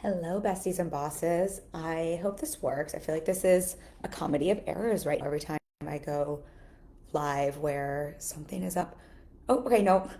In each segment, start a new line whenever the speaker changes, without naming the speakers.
Hello, besties and bosses. I hope this works. I feel like this is a comedy of errors right now. Every time I go live where something is up. Oh, okay, no.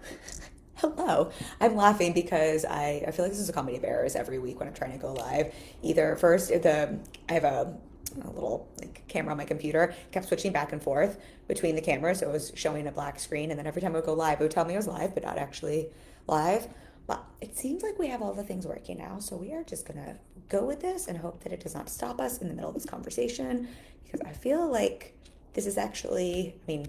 Hello. I'm laughing because I feel like this is a comedy of errors every week when I'm trying to go live. Either first, I have a little like camera on my computer, kept switching back and forth between the cameras, so it was showing a black screen, and then every time I would go live, it would tell me I was live, but not actually live. But it seems like we have all the things working now, so we are just gonna go with this and hope that it does not stop us in the middle of this conversation because I feel like this is actually, I mean,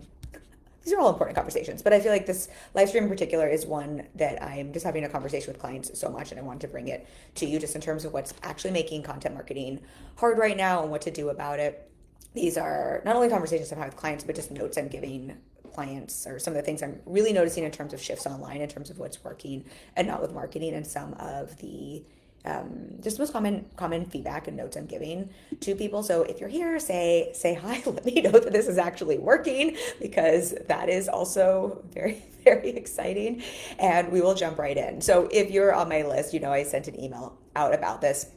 these are all important conversations, but I feel like this live stream in particular is one that I'm just having a conversation with clients so much, and I want to bring it to you just in terms of what's actually making content marketing hard right now and what to do about it. These are not only conversations I've had with clients, but just notes I'm giving clients or some of the things I'm really noticing in terms of shifts online, in terms of what's working and not with marketing, and some of the just most common feedback and notes I'm giving to people. So if you're here, say hi. Let me know that this is actually working because that is also very very exciting. And we will jump right in. So if you're on my list, you know I sent an email out about this.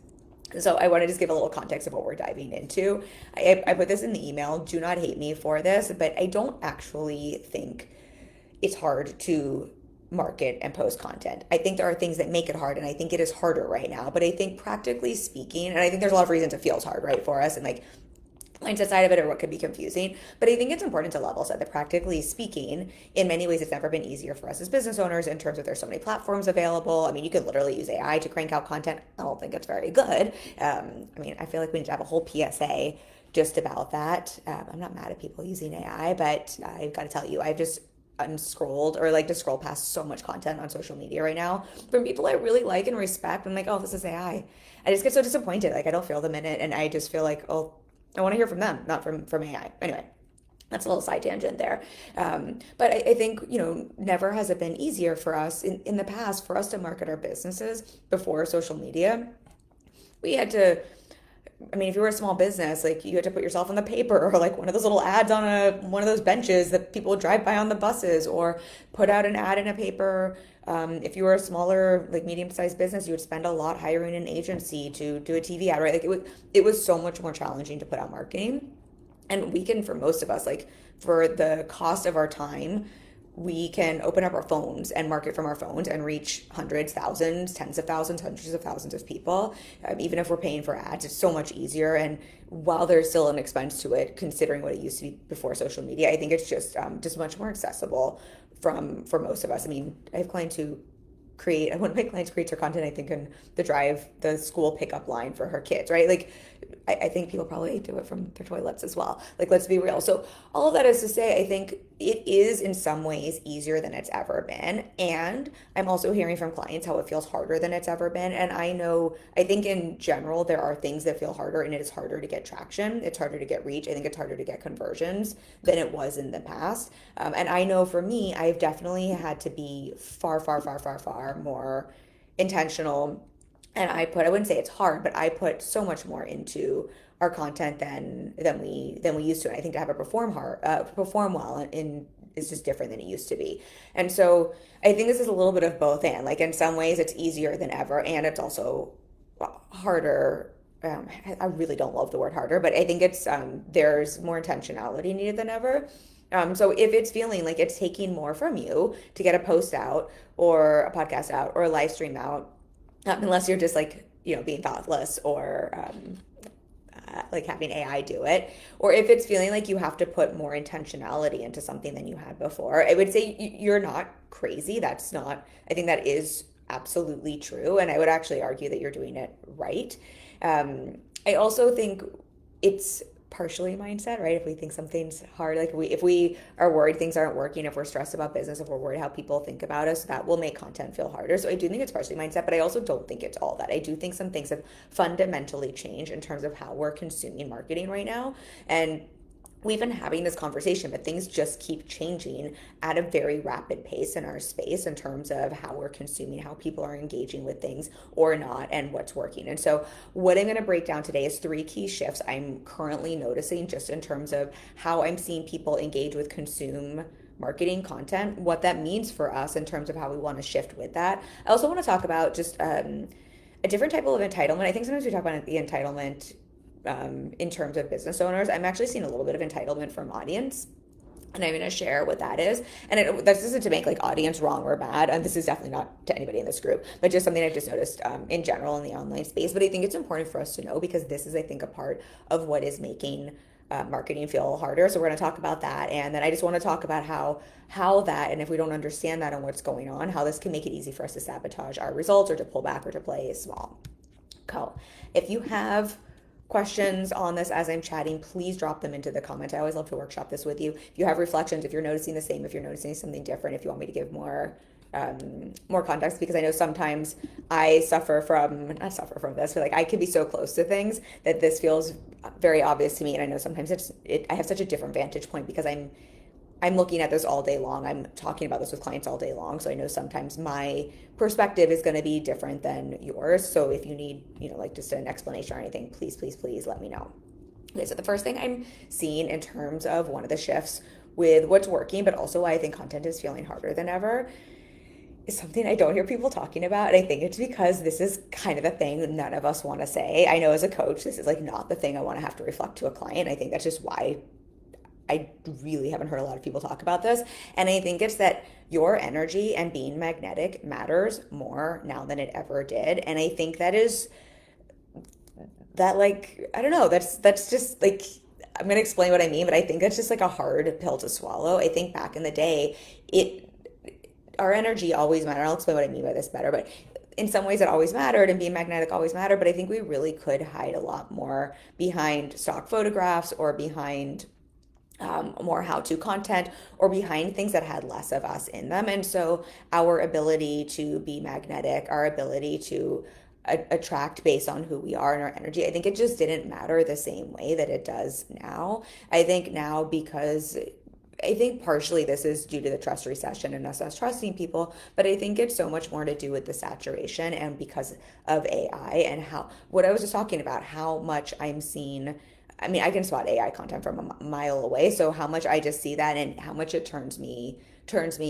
So I want to just give a little context of what we're diving into. I put this in the email. Do not hate me for this, but I don't actually think it's hard to market and post content. I think there are things that make it hard, and I think it is harder right now. But I think practically speaking, and I think there's a lot of reasons it feels hard, right, for us, and like mindset side of it or what could be confusing. But I think it's important to level set that practically speaking, in many ways, it's never been easier for us as business owners in terms of there's so many platforms available. I mean, you could literally use AI to crank out content. I don't think it's very good. I mean, I feel like we need to have a whole PSA just about that. I'm not mad at people using AI, but I've got to tell you, I've just unscrolled or like to scroll past so much content on social media right now from people I really like and respect. I'm like, oh, this is AI. I just get so disappointed. Like I don't feel them in it, and I just feel like, oh, I want to hear from them, not from AI. Anyway, that's a little side tangent there. But I think, never has it been easier for us in the past for us to market our businesses before social media. We had to, I mean, if you were a small business, like you had to put yourself on the paper or like one of those little ads on one of those benches that people would drive by on the buses, or put out an ad in a paper. If you were a smaller, like medium-sized business, you would spend a lot hiring an agency to do a TV ad, right? Like it was so much more challenging to put out marketing. And we can, for most of us, like for the cost of our time, we can open up our phones and market from our phones and reach hundreds, thousands, tens of thousands, hundreds of thousands of people. Even if we're paying for ads, it's so much easier. And while there's still an expense to it, considering what it used to be before social media, I think it's just much more accessible for most of us. I mean, I have clients who create one of my clients creates her content, I think, in the school pickup line for her kids, right? Like I think people probably do it from their toilets as well. Like, let's be real. So all of that is to say, I think it is in some ways easier than it's ever been. And I'm also hearing from clients how it feels harder than it's ever been. And I think in general, there are things that feel harder, and it is harder to get traction. It's harder to get reach. I think it's harder to get conversions than it was in the past. And I know for me, I've definitely had to be far, far, far, far, far more intentional. And I wouldn't say it's hard, but I put so much more into our content than we used to. And I think to have it perform well in is just different than it used to be. And so I think this is a little bit of both. And like in some ways it's easier than ever, and it's also harder. I really don't love the word harder, but I think it's there's more intentionality needed than ever. So if it's feeling like it's taking more from you to get a post out or a podcast out or a live stream out, unless you're just like, being thoughtless or like having AI do it, or if it's feeling like you have to put more intentionality into something than you had before, I would say you're not crazy. That's not, I think that is absolutely true. And I would actually argue that you're doing it right. I also think it's partially mindset, right? If we think something's hard, like if we are worried things aren't working, if we're stressed about business, if we're worried how people think about us, that will make content feel harder. So I do think it's partially mindset, but I also don't think it's all that. I do think some things have fundamentally changed in terms of how we're consuming marketing right now. And we've been having this conversation, but things just keep changing at a very rapid pace in our space in terms of how we're consuming, how people are engaging with things or not, and what's working. And so, what I'm going to break down today is three key shifts I'm currently noticing just in terms of how I'm seeing people engage with consume marketing content, what that means for us in terms of how we want to shift with that. I also want to talk about just a different type of entitlement. I think sometimes we talk about the entitlement in terms of business owners. I'm actually seeing a little bit of entitlement from audience. And I'm going to share what that is. And this isn't to make like audience wrong or bad. And this is definitely not to anybody in this group, but just something I've just noticed in general in the online space. But I think it's important for us to know because this is, I think, a part of what is making marketing feel harder. So we're going to talk about that. And then I just want to talk about how that, and if we don't understand that and what's going on, how this can make it easy for us to sabotage our results or to pull back or to play small. Cool. If you have questions on this as I'm chatting, please drop them into the comments. I always love to workshop this with you. If you have reflections, if you're noticing the same, if you're noticing something different, if you want me to give more context, because I know sometimes I not suffer from this, but like I can be so close to things that this feels very obvious to me. And I know sometimes I have such a different vantage point because I'm looking at this all day long. I'm talking about this with clients all day long. So I know sometimes my perspective is going to be different than yours. So if you need, like just an explanation or anything, please, please, please let me know. Okay, so the first thing I'm seeing in terms of one of the shifts with what's working, but also why I think content is feeling harder than ever, is something I don't hear people talking about. And I think it's because this is kind of a thing none of us want to say. I know as a coach, this is like not the thing I want to have to reflect to a client. I think that's just why I really haven't heard a lot of people talk about this. And I think it's that your energy and being magnetic matters more now than it ever did. And I think like, I don't know, that's just like, I'm going to explain what I mean, but I think that's just like a hard pill to swallow. I think back in the day, our energy always mattered. I'll explain what I mean by this better, but in some ways it always mattered and being magnetic always mattered. But I think we really could hide a lot more behind stock photographs or behind more how-to content or behind things that had less of us in them. And so our ability to be magnetic, our ability to attract based on who we are and our energy, I think it just didn't matter the same way that it does now. I think now because I think partially this is due to the trust recession and us trusting people, but I think it's so much more to do with the saturation and because of AI and what I was just talking about, how much I'm seeing. I mean, I can spot AI content from a mile away, so how much I just see that and how much it turns me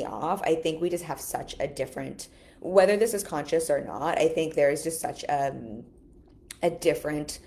off. I think we just have such a different, whether this is conscious or not, I think there is just such a different,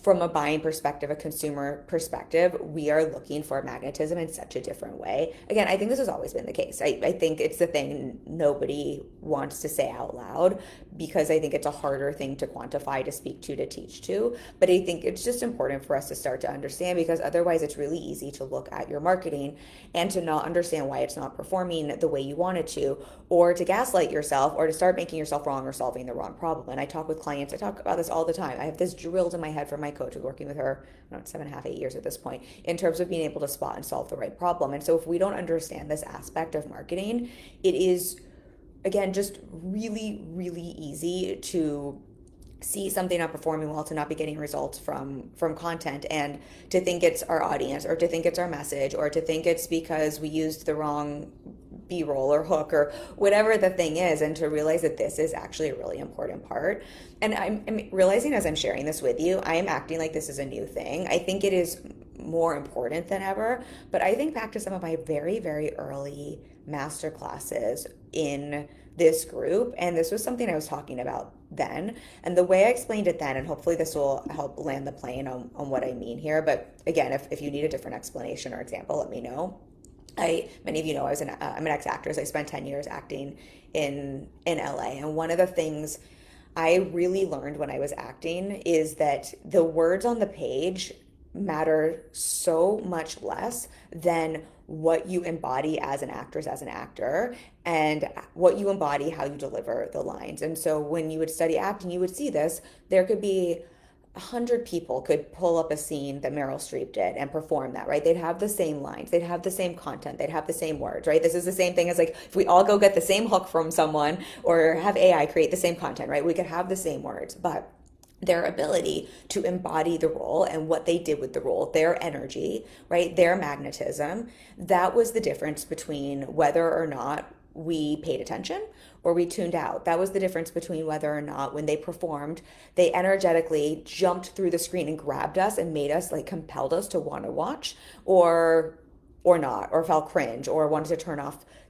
from a buying perspective, a consumer perspective, we are looking for magnetism in such a different way. Again, I think this has always been the case. I think it's the thing nobody wants to say out loud because I think it's a harder thing to quantify, to speak to teach to. But I think it's just important for us to start to understand because otherwise it's really easy to look at your marketing and to not understand why it's not performing the way you want it to, or to gaslight yourself, or to start making yourself wrong or solving the wrong problem. And I talk with clients, I talk about this all the time. I have this drilled in my head from my coach who's working with her, I don't know, 7.5, 8 years at this point, in terms of being able to spot and solve the right problem. And so if we don't understand this aspect of marketing, it is, again, just really, really easy to see something not performing well, to not be getting results from content, and to think it's our audience, or to think it's our message, or to think it's because we used the wrong b-roll or hook or whatever the thing is, and to realize that this is actually a really important part. And I'm realizing as I'm sharing this with you, I am acting like this is a new thing. I think it is more important than ever, but I think back to some of my very, very early master classes in this group, and this was something I was talking about then, and the way I explained it then, and hopefully this will help land the plane on what I mean here, but again, if you need a different explanation or example, let me know. Many of you know I'm an ex-actress. I spent 10 years acting in LA, and one of the things I really learned when I was acting is that the words on the page matter so much less than what you embody as an actress, as an actor, and what you embody, how you deliver the lines. And so when you would study acting, you would see this. There could be 100 people could pull up a scene that Meryl Streep did and perform that, right? They'd have the same lines, they'd have the same content, they'd have the same words, right? This is the same thing as like if we all go get the same hook from someone or have AI create the same content, right? We could have the same words, but their ability to embody the role and what they did with the role, their energy, right? Their magnetism, that was the difference between whether or not we paid attention or we tuned out. That was the difference between whether or not when they performed, they energetically jumped through the screen and grabbed us and made us, like, compelled us to want to watch, or not, or felt cringe or wanted to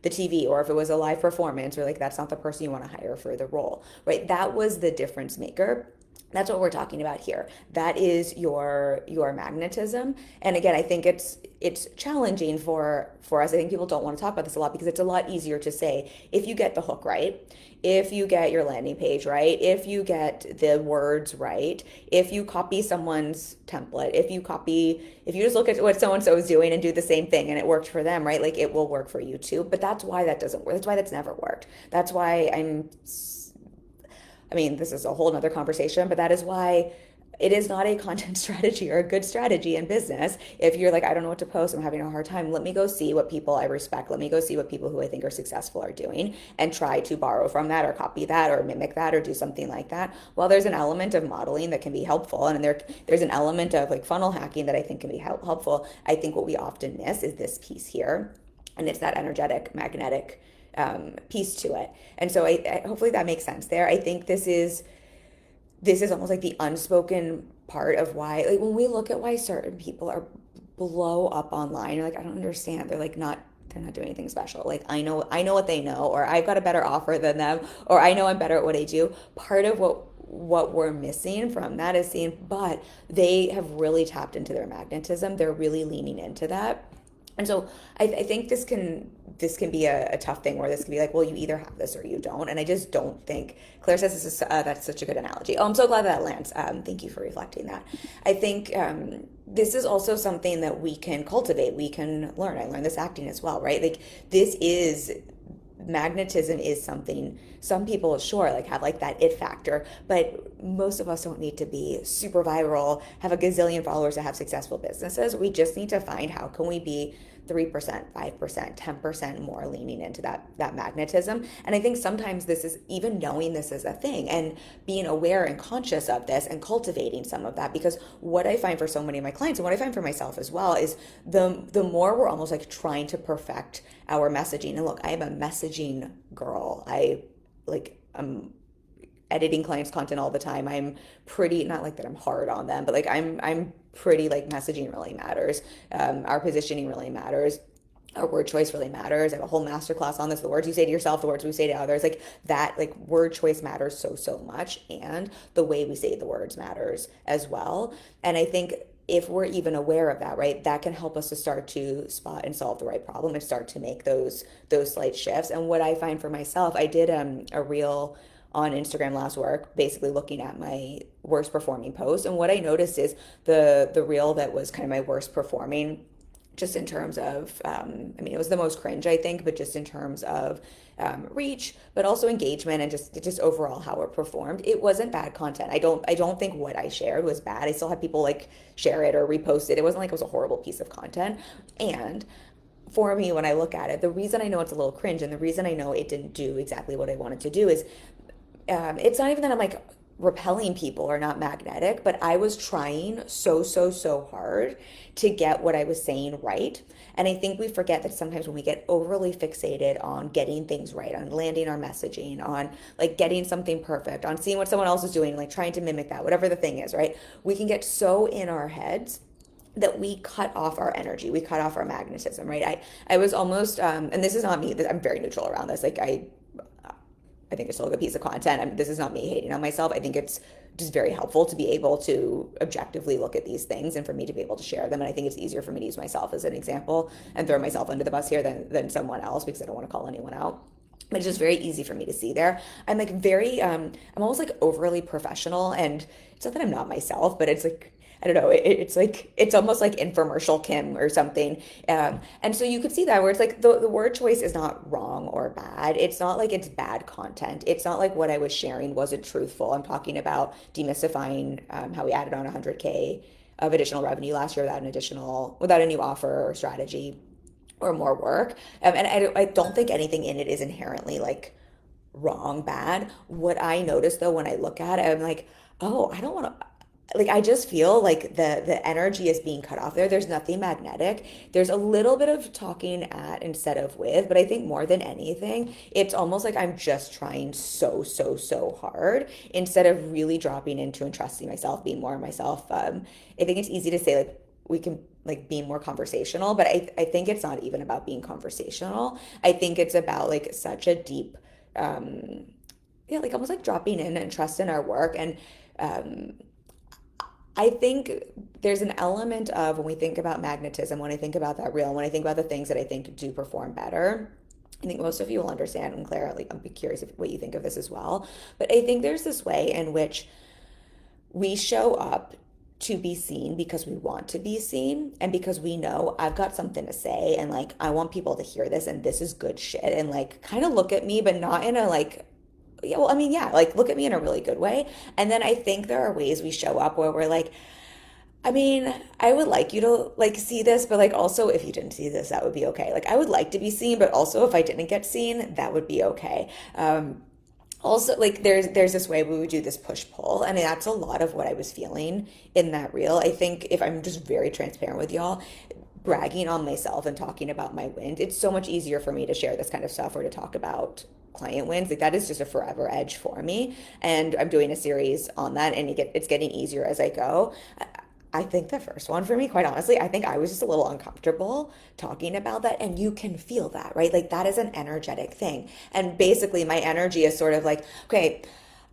the TV, or if it was a live performance, or like that's not the person you want to hire for the role, right? That was the difference maker. That's what we're talking about here. That is your magnetism. And again, I think it's challenging for us. I think people don't want to talk about this a lot because it's a lot easier to say if you get the hook right, if you get your landing page right, if you get the words right, if you copy someone's template, if you just look at what so and so is doing and do the same thing and it worked for them, right? Like it will work for you too. But that's why that doesn't work. That's why that's never worked. That's why I mean, this is a whole nother conversation, but that is why it is not a content strategy or a good strategy in business. If you're like, I don't know what to post, I'm having a hard time, let me go see what people I respect, let me go see what people who I think are successful are doing and try to borrow from that or copy that or mimic that or do something like that. Well, there's an element of modeling that can be helpful, and there's an element of like funnel hacking that I think can be helpful. I think what we often miss is this piece here, and it's that energetic, magnetic piece to it. And so I hopefully that makes sense there. I think this is almost like the unspoken part of why, like when we look at why certain people are blow up online, you're like, I don't understand. They're not doing anything special. Like I know what they know, or I've got a better offer than them, or I know I'm better at what I do. Part of what we're missing from that is seeing, but they have really tapped into their magnetism. They're really leaning into that. And so I think this can be a tough thing where this can be like, well, you either have this or you don't. And I just don't think Claire says that's such a good analogy. Oh, I'm so glad that lands. Thank you for reflecting that. I think this is also something that we can cultivate. We can learn. I learned this acting as well, right? Like this is magnetism is something some people sure like have like that it factor, but most of us don't need to be super viral, have a gazillion followers to have successful businesses. We just need to find how can we be 3%, 5%, 10% more leaning into that magnetism. And I think sometimes this is even knowing this is a thing and being aware and conscious of this and cultivating some of that. Because what I find for so many of my clients and what I find for myself as well is the more we're almost like trying to perfect our messaging. And look, I am a messaging girl. I'm editing clients' content all the time. I'm pretty, not like that I'm hard on them, but like I'm pretty like messaging really matters. Our positioning really matters. Our word choice really matters. I have a whole masterclass on this. The words you say to yourself, the words we say to others, like that, like word choice matters so much. And the way we say the words matters as well. And I think if we're even aware of that, right, that can help us to start to spot and solve the right problem and start to make those slight shifts. And what I find for myself, I did a reel on Instagram last work, basically looking at my worst performing post. And what I noticed is the reel that was kind of my worst performing, just in terms of, it was the most cringe, I think, but just in terms of reach, but also engagement and just overall how it performed. It wasn't bad content. I don't think what I shared was bad. I still had people like share it or repost it. It wasn't like it was a horrible piece of content. And for me, when I look at it, the reason I know it's a little cringe and the reason I know it didn't do exactly what I wanted to do is it's not even that I'm like repelling people or not magnetic, but I was trying so hard to get what I was saying right. And I think we forget that sometimes when we get overly fixated on getting things right, on landing our messaging, on like getting something perfect, on seeing what someone else is doing, like trying to mimic that, whatever the thing is, right? We can get so in our heads that we cut off our energy, we cut off our magnetism, right? I was almost, and this is not me, I'm very neutral around this. Like I think it's still a good piece of content. This is not me hating on myself. I think it's just very helpful to be able to objectively look at these things and for me to be able to share them. And I think it's easier for me to use myself as an example and throw myself under the bus here than someone else because I don't want to call anyone out. But it's just very easy for me to see there. I'm like I'm almost like overly professional, and it's not that I'm not myself, but it's like, I don't know, it's like, it's almost like infomercial Kim or something. And so you could see that where it's like the word choice is not wrong or bad. It's not like it's bad content. It's not like what I was sharing wasn't truthful. I'm talking about demystifying how we added on 100K of additional revenue last year without a new offer or strategy or more work. And I don't think anything in it is inherently like wrong, bad. What I notice though, when I look at it, I'm like, oh, I don't want to, like I just feel like the energy is being cut off there. There's nothing magnetic. There's a little bit of talking at instead of with, but I think more than anything, it's almost like I'm just trying so hard instead of really dropping into and trusting myself, being more myself. I think it's easy to say like we can like be more conversational, but I think it's not even about being conversational. I think it's about like such a deep, um, yeah, like almost like dropping in and trust in our work. And um, I think there's an element of when we think about magnetism, when I think about that reel, when I think about the things that I think do perform better, I think most of you will understand, and Claire, like, I'm curious if, what you think of this as well. But I think there's this way in which we show up to be seen because we want to be seen and because we know I've got something to say and like I want people to hear this and this is good shit and like kind of look at me, but not in a like, yeah, well, I mean, yeah, like look at me in a really good way. And then I think there are ways we show up where we're like, I mean, I would like you to like see this, but like also if you didn't see this, that would be okay. Like I would like to be seen, but also if I didn't get seen, that would be okay. Also, like there's this way we would do this push pull, and that's a lot of what I was feeling in that reel. I think if I'm just very transparent with y'all, bragging on myself and talking about my wins, it's so much easier for me to share this kind of stuff or to talk about client wins. Like that is just a forever edge for me, and I'm doing a series on that, and it's getting easier as I go. I think the first one for me, quite honestly, I think I was just a little uncomfortable talking about that. And you can feel that, right? Like that is an energetic thing. And basically, my energy is sort of like, okay,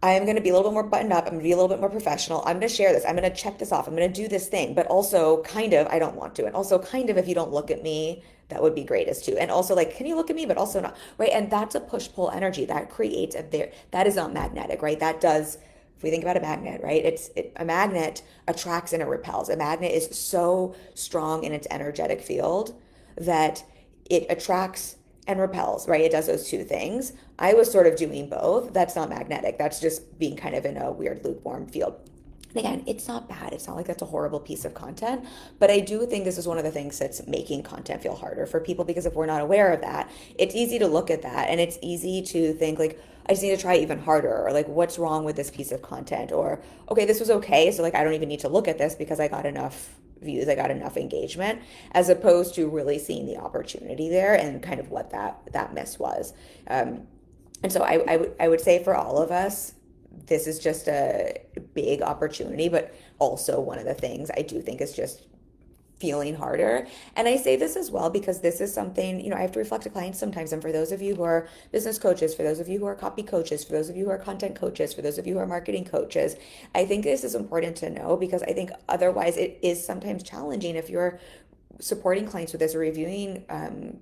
I'm going to be a little bit more buttoned up. I'm going to be a little bit more professional. I'm going to share this. I'm going to check this off. I'm going to do this thing. But also, kind of, I don't want to. And also, kind of, if you don't look at me, that would be great as too. And also, like, can you look at me? But also not, right? And that's a push pull energy that creates that is not magnetic, right? That does if we think about a magnet, right? A magnet attracts and it repels. A magnet is so strong in its energetic field that it attracts and repels, right? It does those two things. I was sort of doing both. That's not magnetic. That's just being kind of in a weird lukewarm field. And again, it's not bad. It's not like that's a horrible piece of content, but I do think this is one of the things that's making content feel harder for people because if we're not aware of that, it's easy to look at that and it's easy to think like, I just need to try even harder or like, what's wrong with this piece of content? Or, okay, this was okay. So like, I don't even need to look at this because I got enough views, I got enough engagement, as opposed to really seeing the opportunity there and kind of what that miss was. And so I would say for all of us, this is just a big opportunity, but also one of the things I do think is just feeling harder. And I say this as well because this is something, I have to reflect to clients sometimes. And for those of you who are business coaches, for those of you who are copy coaches, for those of you who are content coaches, for those of you who are marketing coaches, I think this is important to know because I think otherwise it is sometimes challenging if you're supporting clients with this or reviewing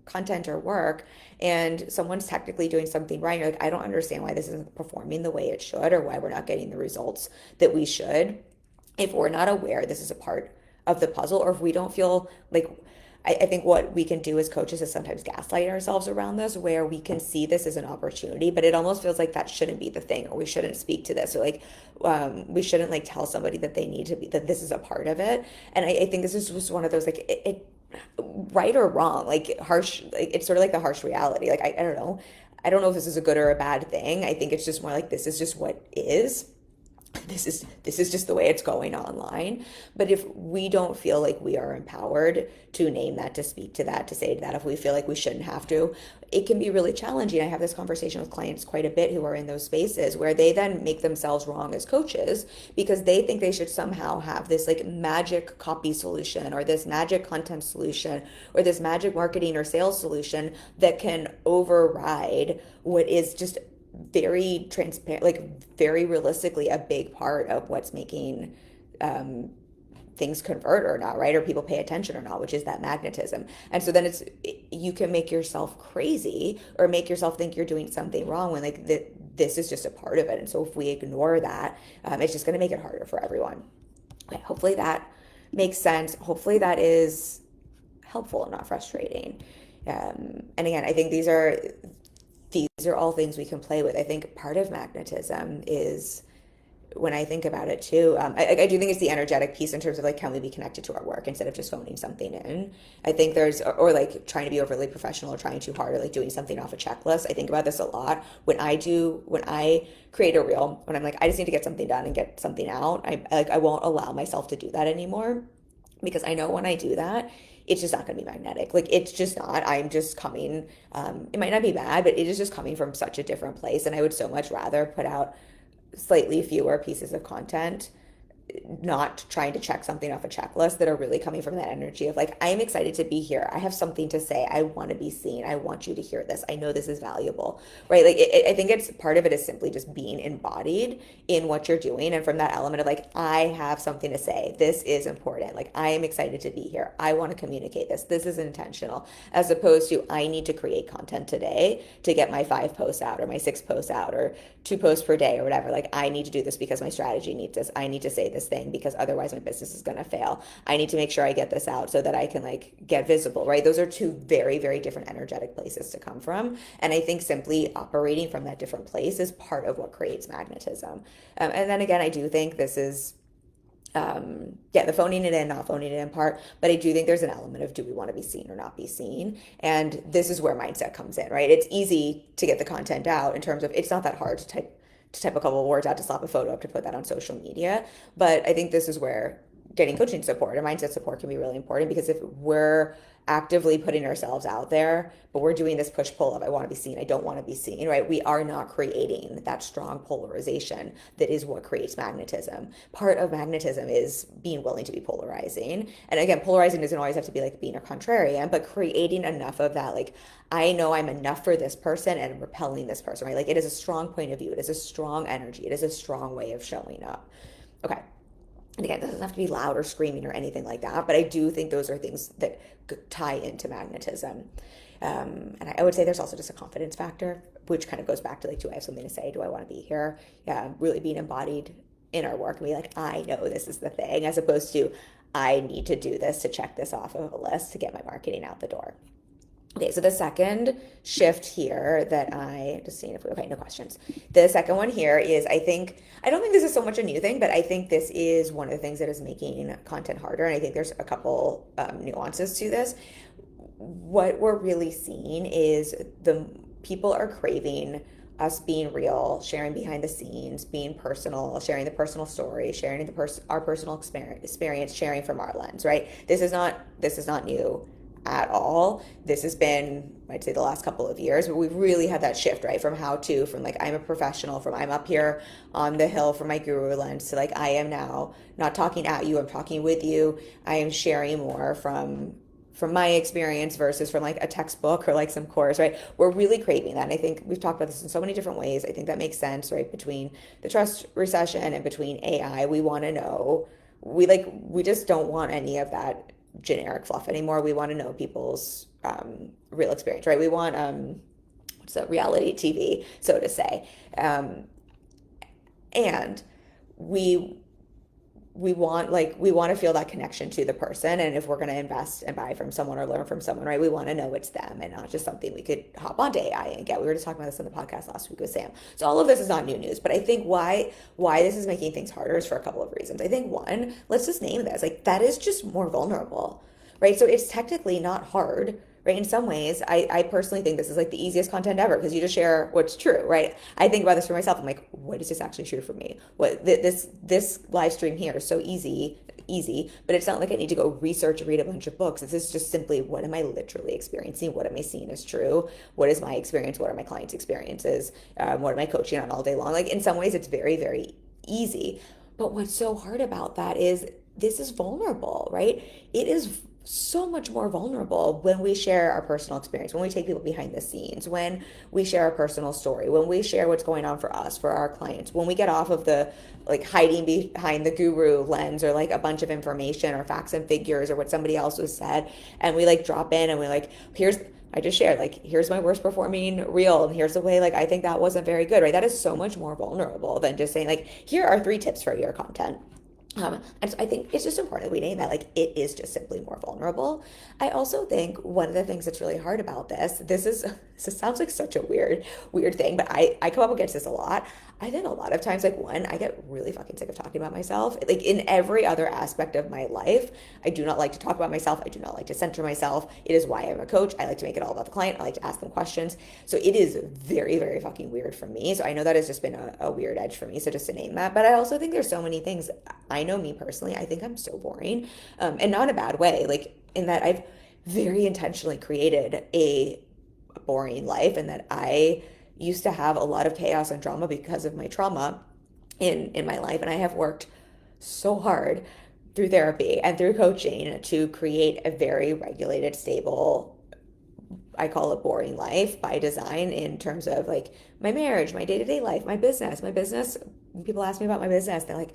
content or work and someone's technically doing something right. You're like, I don't understand why this isn't performing the way it should or why we're not getting the results that we should. If we're not aware this is a part of the puzzle or if we don't feel like I think what we can do as coaches is sometimes gaslight ourselves around this where we can see this as an opportunity, but it almost feels like that shouldn't be the thing or we shouldn't speak to this or like we shouldn't like tell somebody that they need to be that this is a part of it. And I think this is just one of those like it right or wrong, like harsh, like it's sort of like the harsh reality. Like I don't know. I don't know if this is a good or a bad thing. I think it's just more like this is just what is. This is just the way it's going online. But if we don't feel like we are empowered to name that, to speak to that, to say to that, if we feel like we shouldn't have to, it can be really challenging. I have this conversation with clients quite a bit who are in those spaces where they then make themselves wrong as coaches because they think they should somehow have this like magic copy solution or this magic content solution or this magic marketing or sales solution that can override what is just very transparent, like very realistically a big part of what's making things convert or not, right? Or people pay attention or not, which is that magnetism. And so then you can make yourself crazy or make yourself think you're doing something wrong when like this is just a part of it. And so if we ignore that, it's just going to make it harder for everyone. Okay, hopefully that makes sense. Hopefully that is helpful and not frustrating. And again, I think these are all things we can play with. I think part of magnetism is when I think about it too, I do think it's the energetic piece in terms of like, can we be connected to our work instead of just phoning something in? I think or like trying to be overly professional or trying too hard or like doing something off a checklist. I think about this a lot when I create a reel, when I'm like, I just need to get something done and get something out. I won't allow myself to do that anymore because I know when I do that, it's just not going to be magnetic. Like it's just not. I'm just coming. It might not be bad, but it is just coming from such a different place. And I would so much rather put out slightly fewer pieces of content not trying to check something off a checklist, that are really coming from that energy of like, I'm excited to be here. I have something to say. I want to be seen. I want you to hear this. I know this is valuable, right? Like, I think it's part of it is simply just being embodied in what you're doing. And from that element of like, I have something to say. This is important. Like, I am excited to be here. I want to communicate this. This is intentional, as opposed to, I need to create content today to get my 5 posts out or my 6 posts out or 2 posts per day or whatever. Like, I need to do this because my strategy needs this. I need to say this thing because otherwise my business is going to fail. I need to make sure I get this out so that I can like get visible, right? Those are two very, very different energetic places to come from. And I think simply operating from that different place is part of what creates magnetism. And then again, I do think this is yeah, the phoning it in, not phoning it in part, but I do think there's an element of, do we want to be seen or not be seen? And this is where mindset comes in, right? It's easy to get the content out in terms of, it's not that hard to type a couple of words out, to slap a photo up, to put that on social media. But I think this is where getting coaching support or mindset support can be really important, because if we're actively putting ourselves out there, but we're doing this push pull of, I want to be seen, I don't want to be seen, right? We are not creating that strong polarization that is what creates magnetism. Part of magnetism is being willing to be polarizing. And again, polarizing doesn't always have to be like being a contrarian, but creating enough of that, like, I know I'm enough for this person and repelling this person, right? Like, it is a strong point of view. It is a strong energy. It is a strong way of showing up. Okay. And again, it doesn't have to be loud or screaming or anything like that, but I do think those are things that tie into magnetism. And I would say there's also just a confidence factor, which kind of goes back to like, do I have something to say? Do I want to be here? Yeah, really being embodied in our work and be like, I know this is the thing, as opposed to, I need to do this to check this off of a list to get my marketing out the door. Okay, so the second shift here that I just seeing if we, okay, no questions. The second one here is, I don't think this is so much a new thing, but I think this is one of the things that is making content harder. And I think there's a couple nuances to this. What we're really seeing is the people are craving us being real, sharing behind the scenes, being personal, sharing the personal story, sharing our personal experience, sharing from our lens, right? This is not new at all. This has been, I'd say, the last couple of years, but we've really had that shift, right? From like, I'm a professional, from I'm up here on the hill from my guru lens, to like, I am now not talking at you, I'm talking with you. I am sharing more from my experience versus from like a textbook or like some course, right? We're really craving that. And I think we've talked about this in so many different ways. I think that makes sense, right? Between the trust recession and between AI, we want to know, we just don't want any of that generic fluff anymore. We want to know people's real experience, right? We want what's that, reality TV, so to say, and we we want to feel that connection to the person. And if we're going to invest and buy from someone or learn from someone, right, we want to know it's them and not just something we could hop onto AI and get. We were just talking about this on the podcast last week with Sam. So all of this is not new news, but I think why this is making things harder is for a couple of reasons. I think one, let's just name this, like, that is just more vulnerable, right? So it's technically not hard, right? In some ways, I personally think this is like the easiest content ever, because you just share what's true, right? I think about this for myself. I'm like, what is this actually true for me? What this live stream here is so easy, but it's not like I need to go research or read a bunch of books. This is just simply, what am I literally experiencing? What am I seeing as true? What is my experience? What are my clients' experiences? What am I coaching on all day long? Like, in some ways, it's very, very easy. But what's so hard about that is this is vulnerable, right? It is so much more vulnerable when we share our personal experience, when we take people behind the scenes, when we share our personal story, when we share what's going on for us, for our clients, when we get off of the like hiding behind the guru lens or like a bunch of information or facts and figures or what somebody else has said, and we like drop in and we like, I just shared, like, here's my worst performing reel, and here's the way, like, I think that wasn't very good, right? That is so much more vulnerable than just saying, like, here are 3 tips for your content. And so I think it's just important that we name that, like, it is just simply more vulnerable. I also think one of the things that's really hard about this sounds like such a weird thing, but I come up against this a lot. I think a lot of times, like, one, I get really fucking sick of talking about myself. Like, in every other aspect of my life, I do not like to talk about myself. I do not like to center myself. It is why I'm a coach. I like to make it all about the client. I like to ask them questions. So it is very, very fucking weird for me. So I know that has just been a weird edge for me. So just to name that. But I also think there's so many things. I know me personally, I think I'm so boring, and not in a bad way. Like, in that I've very intentionally created a boring life, and that I used to have a lot of chaos and drama because of my trauma in my life. And I have worked so hard through therapy and through coaching to create a very regulated, stable, I call it boring life by design in terms of like my marriage, my day-to-day life, my business. My business, when people ask me about my business, they're like,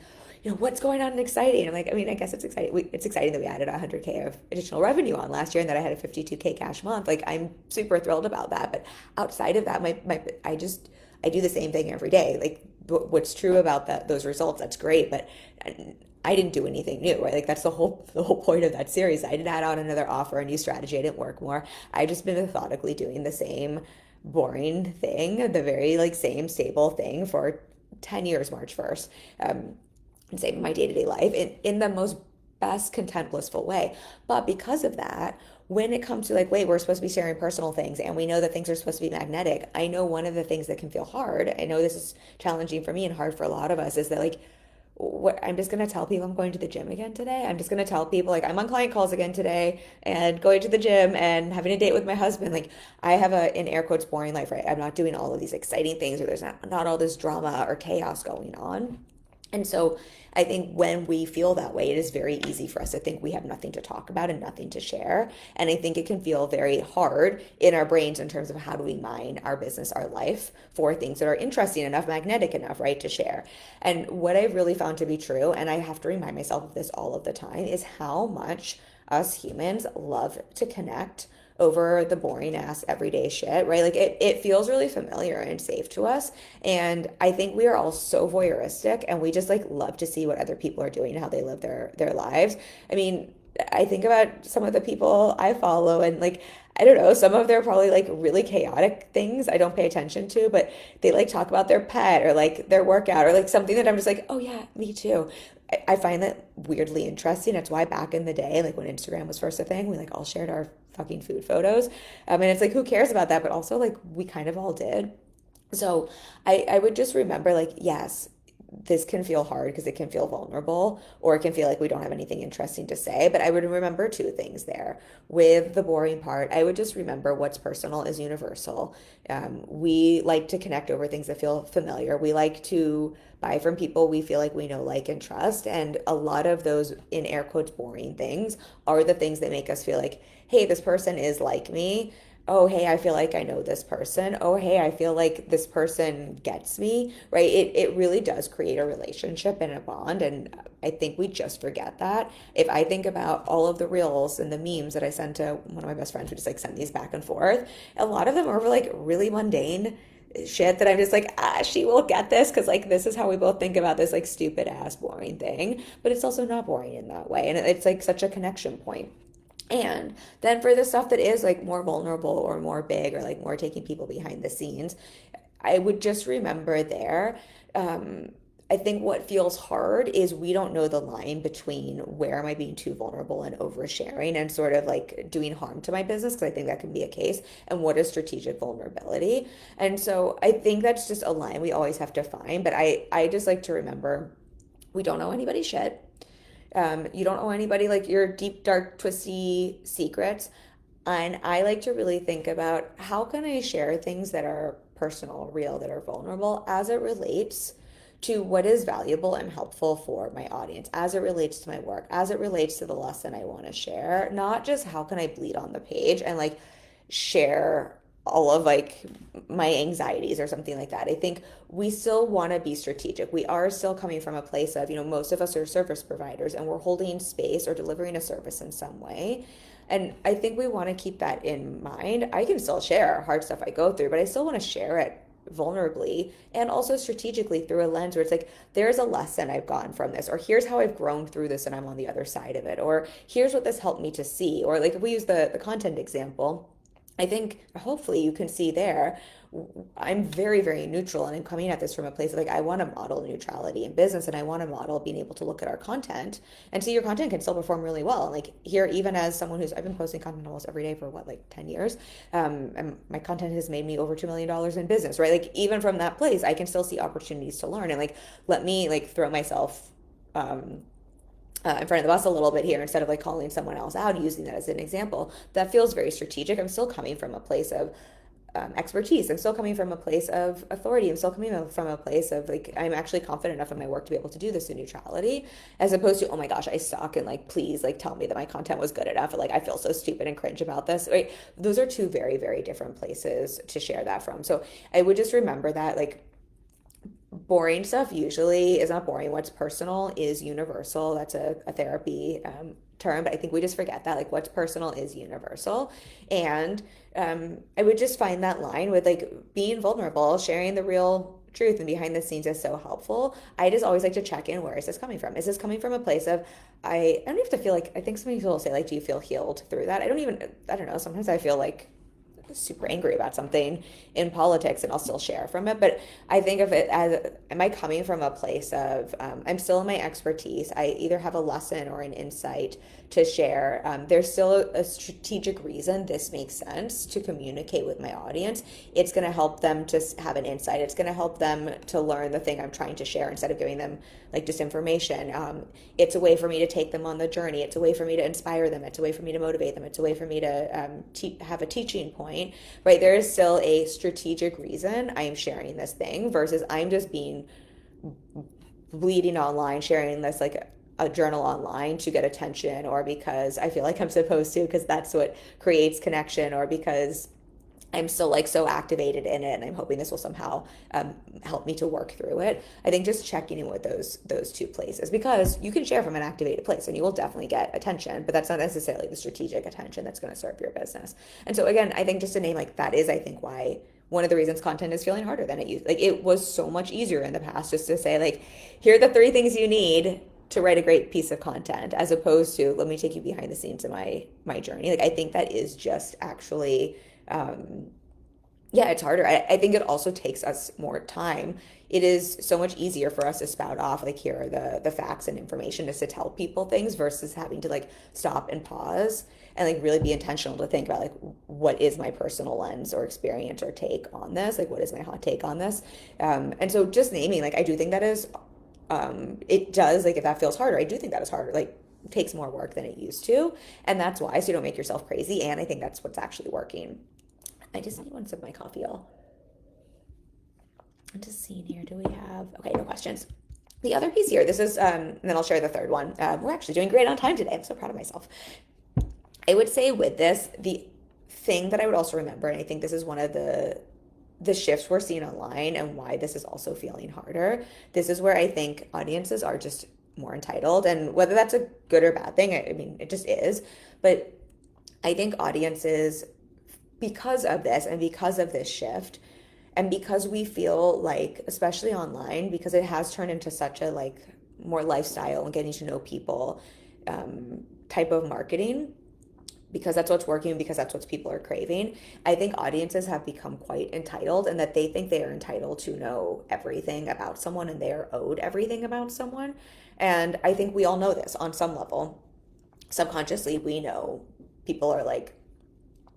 what's going on and exciting? I'm like, I mean, I guess it's exciting. It's exciting that we added 100K of additional revenue on last year and that I had a 52K cash month. Like, I'm super thrilled about that. But outside of that, I do the same thing every day. Like, what's true about those results, that's great. But I didn't do anything new, right? Like, that's the whole point of that series. I didn't add on another offer, a new strategy. I didn't work more. I just been methodically doing the same boring thing, the very like same stable thing for 10 years, March 1st. And same in my day-to-day life in the most best content blissful way. But because of that, when it comes to like, wait, we're supposed to be sharing personal things and we know that things are supposed to be magnetic, I know one of the things that can feel hard, I know this is challenging for me and hard for a lot of us, is that like, what I'm just gonna tell people I'm going to the gym again today. I'm just gonna tell people like I'm on client calls again today and going to the gym and having a date with my husband. Like, I have a in air quotes boring life, right? I'm not doing all of these exciting things, or there's not all this drama or chaos going on. And so I think when we feel that way, it is very easy for us to think we have nothing to talk about and nothing to share. And I think it can feel very hard in our brains in terms of how do we mine our business, our life for things that are interesting enough, magnetic enough, right, to share. And what I've really found to be true, and I have to remind myself of this all of the time, is how much us humans love to connect over the boring ass everyday shit, right? Like it feels really familiar and safe to us. And I think we are all so voyeuristic and we just like love to see what other people are doing, how they live their lives. I mean, I think about some of the people I follow and like I don't know, some of their probably like really chaotic things I don't pay attention to, but they like talk about their pet or like their workout or like something that I'm just like, oh yeah, me too. I find that weirdly interesting. That's why back in the day, like when Instagram was first a thing, we like all shared our fucking food photos. And it's like, who cares about that? But also like we kind of all did. So I would just remember like, yes, this can feel hard because it can feel vulnerable or it can feel like we don't have anything interesting to say. But I would remember two things there. With the boring part, I would just remember what's personal is universal. We like to connect over things that feel familiar. We like to buy from people we feel like we know, like, and trust. And a lot of those, in air quotes, boring things are the things that make us feel like, hey, this person is like me. Oh, hey, I feel like I know this person. Oh, hey, I feel like this person gets me, right? It really does create a relationship and a bond. And I think we just forget that. If I think about all of the reels and the memes that I send to one of my best friends, we just like send these back and forth. A lot of them are like really mundane shit that I'm just like, she will get this because like this is how we both think about this like stupid ass boring thing. But it's also not boring in that way. And it's like such a connection point. And then for the stuff that is like more vulnerable or more big or like more taking people behind the scenes, I would just remember there. I think what feels hard is we don't know the line between where am I being too vulnerable and oversharing and sort of like doing harm to my business, because I think that can be a case, and what is strategic vulnerability. And so I think that's just a line we always have to find. But I just like to remember we don't know anybody's shit. You don't owe anybody like your deep, dark, twisty secrets. And I like to really think about how can I share things that are personal, real, that are vulnerable as it relates to what is valuable and helpful for my audience, as it relates to my work, as it relates to the lesson I want to share, not just how can I bleed on the page and like share all of like my anxieties or something like that. I think we still want to be strategic. We are still coming from a place of, most of us are service providers and we're holding space or delivering a service in some way. And I think we want to keep that in mind. I can still share hard stuff I go through, but I still want to share it vulnerably and also strategically through a lens where it's like, there's a lesson I've gotten from this, or here's how I've grown through this and I'm on the other side of it, or here's what this helped me to see. Or like if we use the content example, I think hopefully you can see there, I'm very, very neutral and I'm coming at this from a place of like, I want to model neutrality in business and I want to model being able to look at our content and see your content can still perform really well. Like here, even as someone I've been posting content almost every day for what, like 10 years. And my content has made me over $2 million in business, right? Like even from that place, I can still see opportunities to learn and like, let me like throw myself, in front of the bus a little bit here instead of like calling someone else out, using that as an example. That feels very strategic. I'm still coming from a place of expertise. I'm still coming from a place of authority. I'm still coming from a place of like, I'm actually confident enough in my work to be able to do this in neutrality, as opposed to, oh my gosh, I suck, and like, please, like, tell me that my content was good enough. Or, like, I feel so stupid and cringe about this. Right? Those are two very, very different places to share that from. So I would just remember that, like, boring stuff usually is not boring. What's personal is universal. That's a therapy term, but I think we just forget that. Like, what's personal is universal. And I would just find that line with like being vulnerable, sharing the real truth and behind the scenes is so helpful. I just always like to check in, where is this coming from? Is this coming from a place of, I don't have to feel like, I think some people will say like, do you feel healed through that? I don't know. Sometimes I feel like super angry about something in politics and I'll still share from it. But I think of it as, am I coming from a place of, I'm still in my expertise. I either have a lesson or an insight to share. There's still a strategic reason this makes sense to communicate with my audience. It's going to help them to have an insight. It's going to help them to learn the thing I'm trying to share instead of giving them like disinformation. It's a way for me to take them on the journey. It's a way for me to inspire them. It's a way for me to motivate them. It's a way for me to have a teaching point, right? There is still a strategic reason I am sharing this thing versus I'm just being bleeding online, sharing this like a journal online to get attention, or because I feel like I'm supposed to, because that's what creates connection, or because I'm still like so activated in it and I'm hoping this will somehow help me to work through it. I think just checking in with those two places, because you can share from an activated place and you will definitely get attention, but that's not necessarily the strategic attention that's going to serve your business. And so again, I think just to name, like, that is, I think, why one of the reasons content is feeling harder than it used. Like, it was so much easier in the past just to say like, here are the 3 things you need to write a great piece of content, as opposed to, let me take you behind the scenes of my journey. Like, I think that is just actually yeah, it's harder. I think it also takes us more time. It is so much easier for us to spout off like, here are the facts and information, just to tell people things, versus having to like stop and pause and like really be intentional to think about like, what is my personal lens or experience or take on this? Like, what is my hot take on this? And so just naming, like, I do think that is it does, like, if that feels harder, I do think that is harder, like, takes more work than it used to. And that's why, so you don't make yourself crazy. And I think that's what's actually working. I just need one sip of my coffee, y'all. I'm just seeing here. Do we have, okay, no questions. The other piece here, this is, and then I'll share the third one. We're actually doing great on time today. I'm so proud of myself. I would say with this, the thing that I would also remember, and I think this is one of the shifts we're seeing online and why this is also feeling harder. This is where I think audiences are just more entitled, and whether that's a good or bad thing, I mean, it just is. But I think audiences, because of this and because of this shift, and because we feel like, especially online, because it has turned into such a like more lifestyle and getting to know people type of marketing, because that's what's working, because that's what people are craving. I think audiences have become quite entitled, and that they think they are entitled to know everything about someone and they are owed everything about someone. And I think we all know this on some level. Subconsciously, we know people are like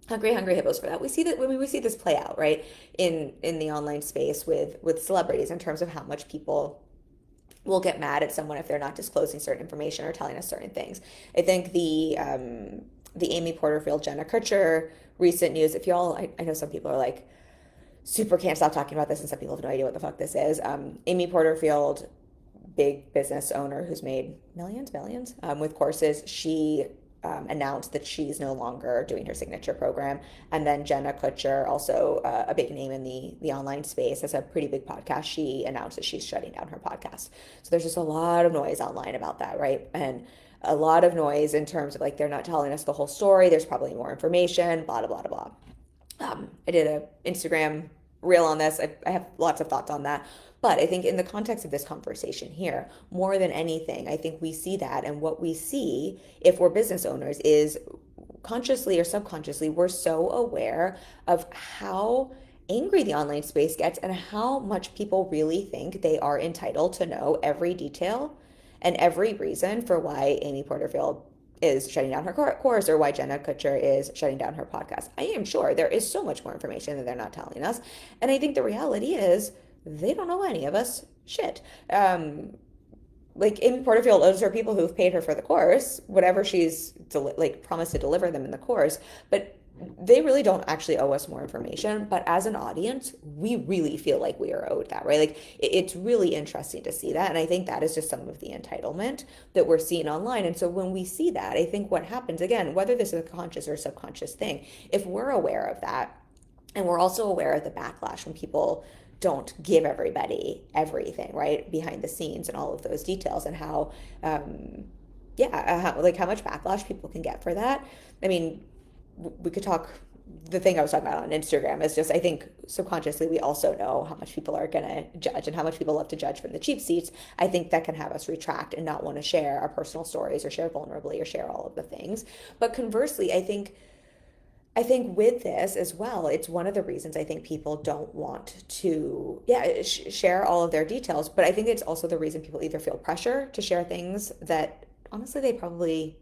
hungry hippos for that. We see that when we see this play out, right, in the online space with celebrities, in terms of how much people will get mad at someone if they're not disclosing certain information or telling us certain things. I think the Amy Porterfield, Jenna Kutcher recent news, if y'all, I know some people are like, super can't stop talking about this, and some people have no idea what the fuck this is. Amy Porterfield, big business owner who's made millions with courses, she announced that she's no longer doing her signature program. And then Jenna Kutcher, also a big name in the online space, has a pretty big podcast. She announced that she's shutting down her podcast. So there's just a lot of noise online about that, right? And a lot of noise in terms of like, they're not telling us the whole story. There's probably more information, blah, blah, blah, blah. I did a Instagram reel on this. I have lots of thoughts on that. But I think in the context of this conversation here, more than anything, I think we see that. And what we see, if we're business owners, is consciously or subconsciously, we're so aware of how angry the online space gets and how much people really think they are entitled to know every detail and every reason for why Amy Porterfield is shutting down her course, or why Jenna Kutcher is shutting down her podcast. I am sure there is so much more information that they're not telling us. And I think the reality is, they don't know any of us shit. Like, Amy Porterfield owes her people who've paid her for the course, whatever she's like promised to deliver them in the course. But they really don't actually owe us more information, but as an audience, we really feel like we are owed that, right? Like it's really interesting to see that. And I think that is just some of the entitlement that we're seeing online. And so when we see that, I think what happens, again, whether this is a conscious or subconscious thing, if we're aware of that, and we're also aware of the backlash when people don't give everybody everything, right? Behind the scenes and all of those details and how, like how much backlash people can get for that. I mean, we could talk. The thing I was talking about on Instagram is just, I think subconsciously we also know how much people are going to judge and how much people love to judge from the cheap seats. I think that can have us retract and not want to share our personal stories or share vulnerably or share all of the things. But conversely, I think with this as well, it's one of the reasons I think people don't want to, yeah, share all of their details. But I think it's also the reason people either feel pressure to share things that honestly they probably,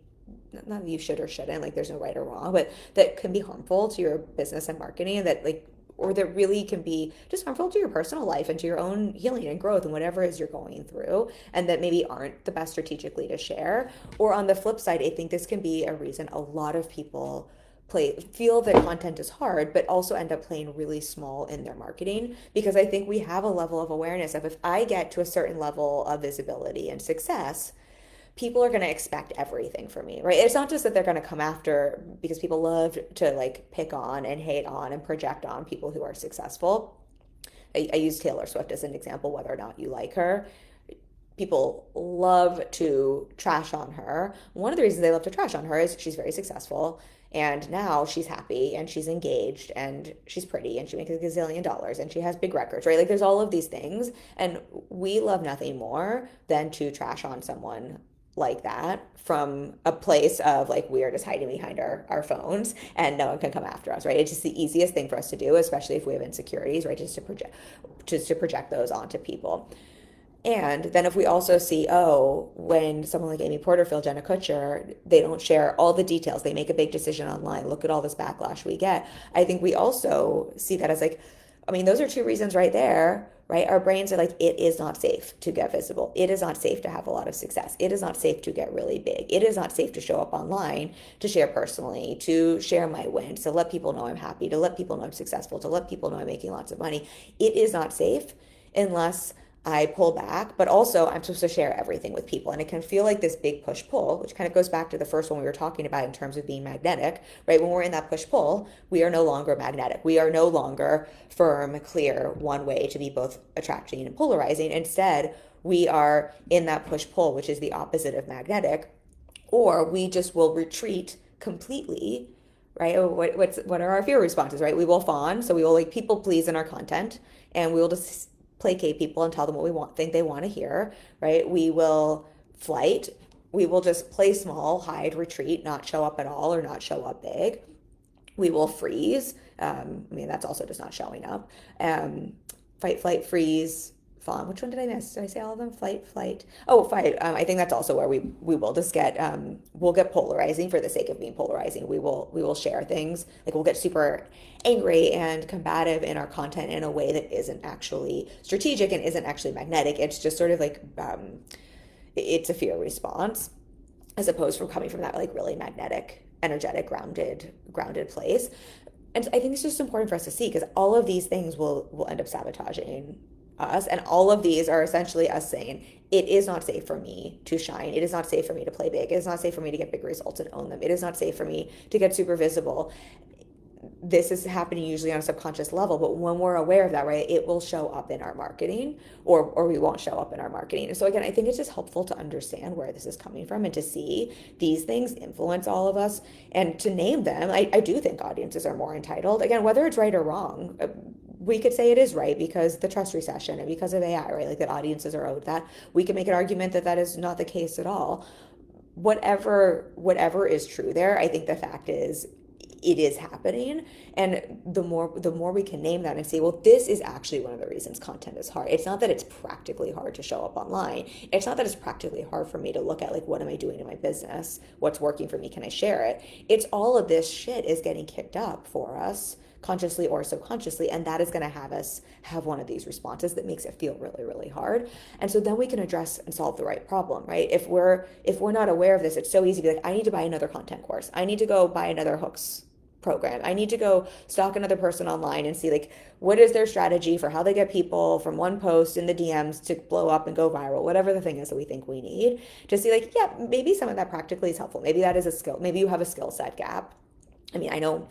not that you should or shouldn't, like there's no right or wrong, but that can be harmful to your business and marketing, and that like, or that really can be just harmful to your personal life and to your own healing and growth and whatever it is you're going through, and that maybe aren't the best strategically to share. Or on the flip side, I think this can be a reason a lot of people feel that content is hard, but also end up playing really small in their marketing, because I think we have a level of awareness of, if I get to a certain level of visibility and success, people are going to expect everything from me, right? It's not just that they're going to come after, because people love to like pick on and hate on and project on people who are successful. I use Taylor Swift as an example, whether or not you like her. People love to trash on her. One of the reasons they love to trash on her is she's very successful, and now she's happy and she's engaged and she's pretty and she makes $1 gazillion and she has big records, right? Like there's all of these things. And we love nothing more than to trash on someone like that from a place of like, we are just hiding behind our phones and no one can come after us, right? It's just the easiest thing for us to do, especially if we have insecurities, right? Just to project those onto people. And then if we also see, oh, when someone like Amy Porterfield, Jenna Kutcher, they don't share all the details, they make a big decision online, look at all this backlash we get. I think we also see that as like, I mean, those are two reasons right there, right? Our brains are like, it is not safe to get visible. It is not safe to have a lot of success. It is not safe to get really big. It is not safe to show up online, to share personally, to share my wins, to let people know I'm happy, to let people know I'm successful, to let people know I'm making lots of money. It is not safe unless I pull back, but also I'm supposed to share everything with people. And it can feel like this big push pull, which kind of goes back to the first one we were talking about in terms of being magnetic, right? When we're in that push pull, we are no longer magnetic. We are no longer firm, clear, one way to be both attracting and polarizing. Instead, we are in that push pull, which is the opposite of magnetic, or we just will retreat completely, right? What are our fear responses, right? We will fawn, so we will like people please in our content, and we will just placate people and tell them what we think they want to hear, right? We will flight. We will just play small, hide, retreat, not show up at all or not show up big. We will freeze. I mean, that's also just not showing up. Fight, flight, freeze, fawn. Which one did I miss? Did I say all of them? Flight, flight. Oh, fight. I think that's also where we will just get we'll get polarizing for the sake of being polarizing. We will share things like we'll get super angry and combative in our content in a way that isn't actually strategic and isn't actually magnetic. It's just sort of like it's a fear response, as opposed from coming from that like really magnetic, energetic, grounded place. And I think it's just important for us to see, because all of these things will end up sabotaging us, and all of these are essentially us saying it is not safe for me to shine, it is not safe for me to play big, it is not safe for me to get big results and own them, it is not safe for me to get super visible. This is happening usually on a subconscious level, but when we're aware of that, right, it will show up in our marketing, or we won't show up in our marketing. And so again, I think it's just helpful to understand where this is coming from and to see these things influence all of us and to name them. I do think audiences are more entitled. Again, whether it's right or wrong, we could say it is right because the trust recession and because of AI, right? Like that audiences are owed that. We can make an argument that that is not the case at all. Whatever is true there, I think the fact is it is happening. And the more we can name that and say, well, this is actually one of the reasons content is hard. It's not that it's practically hard to show up online. It's not that it's practically hard for me to look at like, what am I doing in my business? What's working for me? Can I share it? It's all of this shit is getting kicked up for us, consciously or subconsciously, and that is going to have us have one of these responses that makes it feel really, really hard. And so then we can address and solve the right problem, right? If we're not aware of this, it's so easy to be like, I need to buy another content course, I need to go buy another hooks program. I need to go stalk another person online and see like what is their strategy for how they get people from one post in the DMs to blow up and go viral, whatever the thing is that we think we need. To see like, yeah, maybe some of that practically is helpful. Maybe that is a skill. Maybe you have a skill set gap. I mean, I know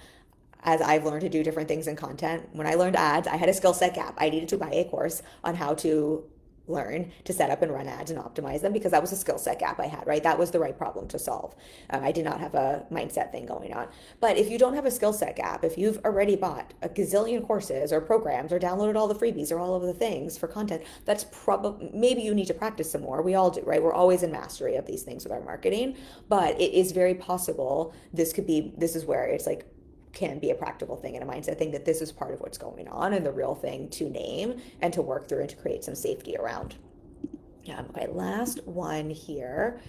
as I've learned to do different things in content, when I learned ads, I had a skill set gap. I needed to buy a course on how to learn to set up and run ads and optimize them because that was a skill set gap I had, right? That was the right problem to solve. I did not have a mindset thing going on. But if you don't have a skill set gap, if you've already bought a gazillion courses or programs or downloaded all the freebies or all of the things for content, that's probably, maybe you need to practice some more. We all do, right? We're always in mastery of these things with our marketing, but it is very possible this is where it's like, can be a practical thing and a mindset thing that this is part of what's going on and the real thing to name and to work through and to create some safety around. Okay, last one here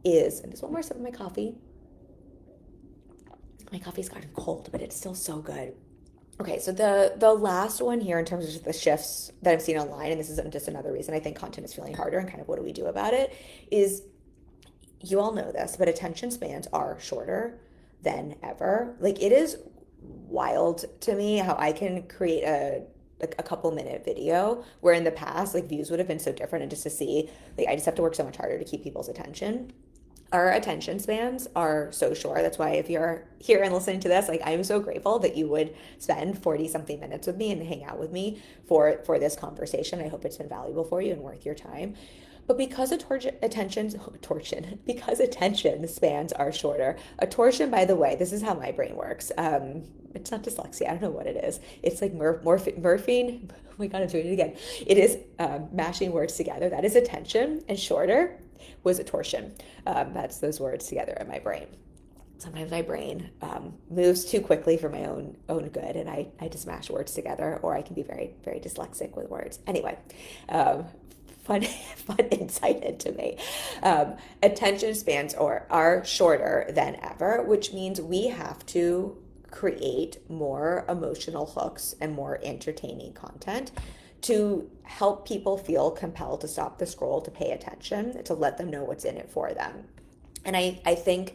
is, and just one more sip of my coffee. My coffee's gotten cold, but it's still so good. Okay, so the last one here in terms of the shifts that I've seen online, and this is just another reason I think content is feeling harder and kind of what do we do about it, is you all know this, but attention spans are shorter than ever. Like it is wild to me how I can create a couple minute video where in the past like views would have been so different, and just to see like I just have to work so much harder to keep people's attention. Our attention spans are so short. That's why if you're here and listening to this, like I'm so grateful that you would spend 40 something minutes with me and hang out with me for this conversation. I hope it's been valuable for you and worth your time. But because because attention spans are shorter, a torsion, by the way, this is how my brain works. It's not dyslexia. I don't know what it is. It's like morphine. Oh my God, I'm doing it again. It is mashing words together. That is attention, and shorter was a torsion. That's those words together in my brain. Sometimes my brain moves too quickly for my own good, and I just mash words together, or I can be very, very dyslexic with words. Anyway, fun insight into me. Attention spans are shorter than ever, which means we have to create more emotional hooks and more entertaining content to help people feel compelled to stop the scroll, to pay attention, to let them know what's in it for them. And I think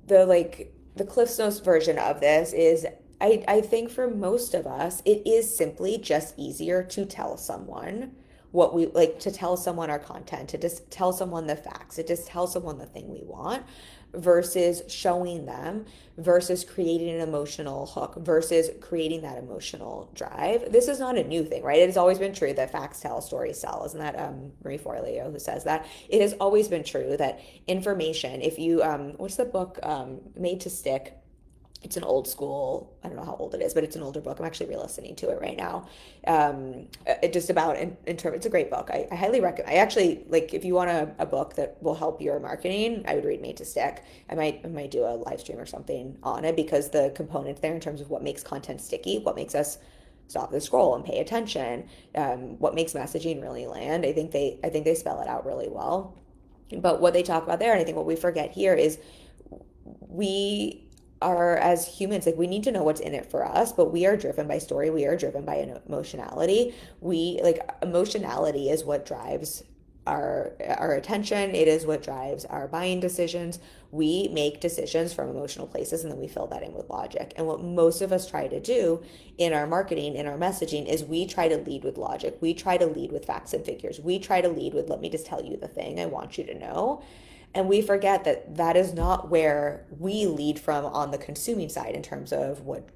the Cliff's Notes version of this is I think for most of us, it is simply just easier to tell someone what we like, to tell someone our content, to just tell someone the facts, to just tell someone the thing we want versus showing them, versus creating an emotional hook, versus creating that emotional drive. This is not a new thing, right? It has always been true that facts tell, stories sell. Isn't that Marie Forleo who says that? It has always been true that information, if you, what's the book, Made to Stick? It's an old school, I don't know how old it is, but it's an older book. I'm actually re-listening to it right now. It just about, it's a great book. I highly recommend. I actually, like, if you want a book that will help your marketing, I would read Made to Stick. I might do a live stream or something on it, because the components there in terms of what makes content sticky, what makes us stop the scroll and pay attention, what makes messaging really land. I think they spell it out really well. But what they talk about there, and I think what we forget here, is we are, as humans, like we need to know what's in it for us, but we are driven by story, we are driven by emotionality. Emotionality is what drives our attention. It is what drives our buying decisions. We make decisions from emotional places, and then we fill that in with logic. And what most of us try to do in our marketing, in our messaging, is we try to lead with logic. We try to lead with facts and figures. We try to lead with, let me just tell you the thing I want you to know. And we forget that that is not where we lead from on the consuming side in terms of what